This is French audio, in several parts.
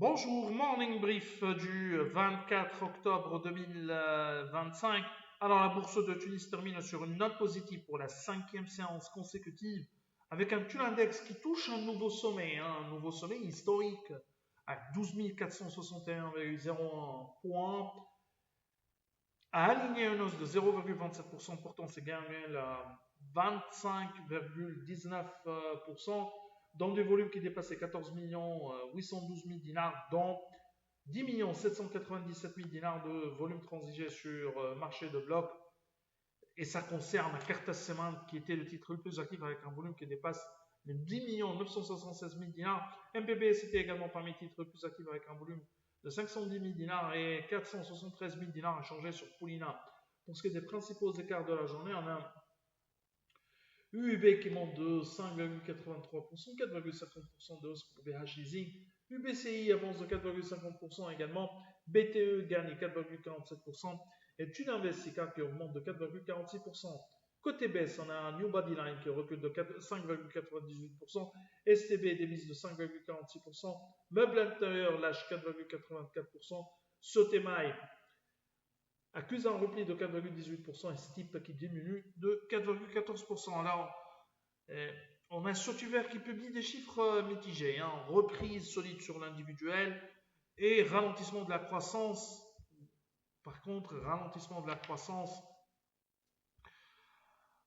Bonjour, morning brief du 24 octobre 2025. Alors la bourse de Tunis termine sur une note positive pour la cinquième séance consécutive avec un TUL Index qui touche un nouveau sommet, un nouveau sommet historique à 12 461,01 points, a aligné une hausse de 0,27%, pourtant c'est gain annuel à 25,19%, dans des volumes qui dépassaient 14 812 000 dinars, dont 10 797 000 dinars de volume transigé sur marché de bloc. Et ça concerne Cartas Semant, qui était le titre le plus actif avec un volume qui dépasse les 10 976 000 dinars. MPBS était également parmi les titres les plus actifs avec un volume de 510 000 dinars et 473 000 dinars échangés sur Poulina. Pour ce qui est des principaux écarts de la journée, on a UUB qui monte de 5,83%, 4,50% de hausse pour BH Leasing. UBCI avance de 4,50% également. BTE gagne 4,47%. Et Tuninvestica qui augmente de 4,46%. Côté baisse, on a un New Bodyline qui recule de 5,98%. STB dévisse de 5,46%. Meuble intérieur lâche 4,84%. Sotemaï accuse un repli de 4,18% et Stip qui diminue de 4,14%. Alors, on a Sotuver qui publie des chiffres mitigés, reprise solide sur l'individuel et ralentissement de la croissance. Par contre, ralentissement de la croissance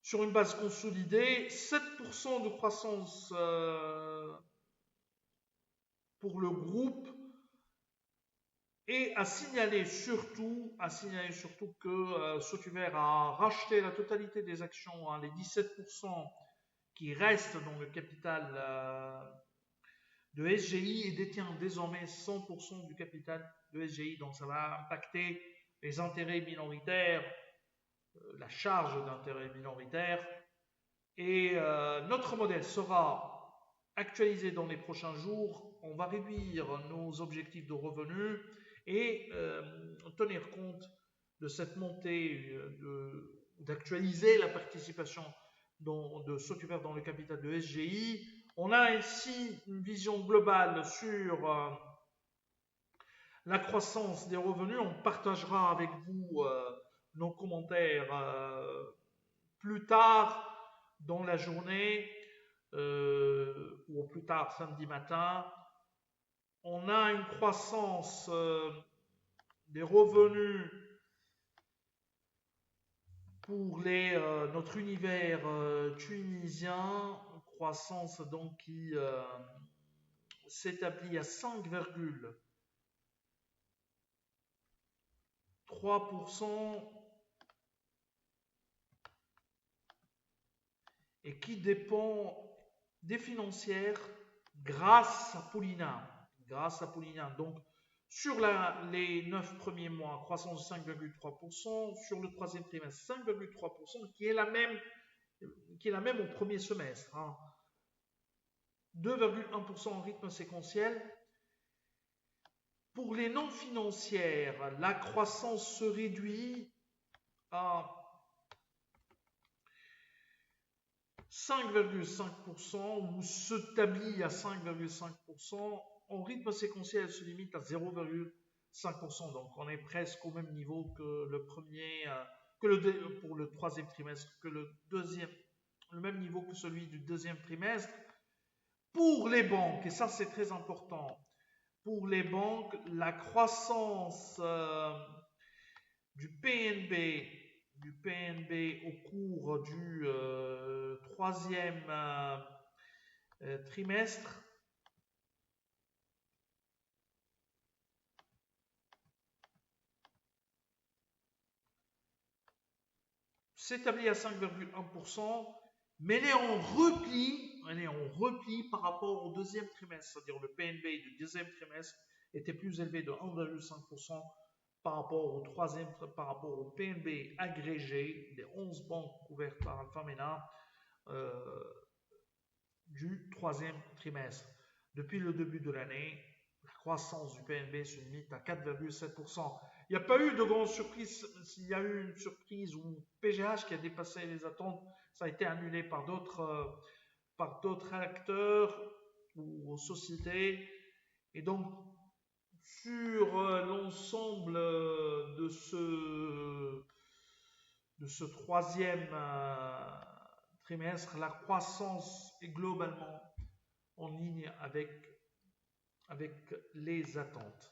sur une base consolidée, 7% de croissance pour le groupe. Et à signaler surtout que Sotuver a racheté la totalité des actions, les 17% qui restent dans le capital de SGI et détient désormais 100% du capital de SGI. Donc ça va impacter les intérêts minoritaires, la charge d'intérêts minoritaires. Et notre modèle sera actualisé dans les prochains jours. On va réduire nos objectifs de revenus et tenir compte de cette montée, d'actualiser la participation de Sotuver dans le capital de SGI. On a ainsi une vision globale sur la croissance des revenus. On partagera avec vous nos commentaires plus tard dans la journée ou au plus tard samedi matin. On a une croissance des revenus pour notre univers tunisien, croissance donc qui s'établit à 5,3% et qui dépend des financières grâce à Poulina. Donc, sur les 9 premiers mois, croissance de 5,3%, sur le troisième trimestre, 5,3%, qui est la même au premier semestre. 2,1% en rythme séquentiel. Pour les non financières, la croissance se réduit à 5,5% ou s'établit à 5,5%. En rythme séquentiel, elle se limite à 0,5%. Donc, on est presque au même niveau que pour le troisième trimestre, que le même niveau que celui du deuxième trimestre. Pour les banques, et ça c'est très important, pour les banques, la croissance du PNB au cours du troisième trimestre s'établit à 5,1%, mais elle est en repli par rapport au deuxième trimestre, c'est-à-dire le PNB du deuxième trimestre était plus élevé de 1,5% par rapport au PNB agrégé des 11 banques couvertes par Alpha Mena du troisième trimestre. Depuis le début de l'année, la croissance du PNB se limite à 4,7%. Il n'y a pas eu de grande surprise. S'il y a eu une surprise ou PGH qui a dépassé les attentes, ça a été annulé par d'autres acteurs ou sociétés. Et donc, sur l'ensemble de ce troisième trimestre, la croissance est globalement en ligne avec les attentes.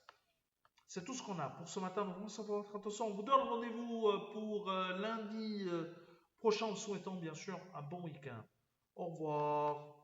C'est tout ce qu'on a pour ce matin. Donc, merci pour votre attention. On vous donne rendez-vous pour lundi prochain en souhaitant bien sûr un bon week-end. Au revoir.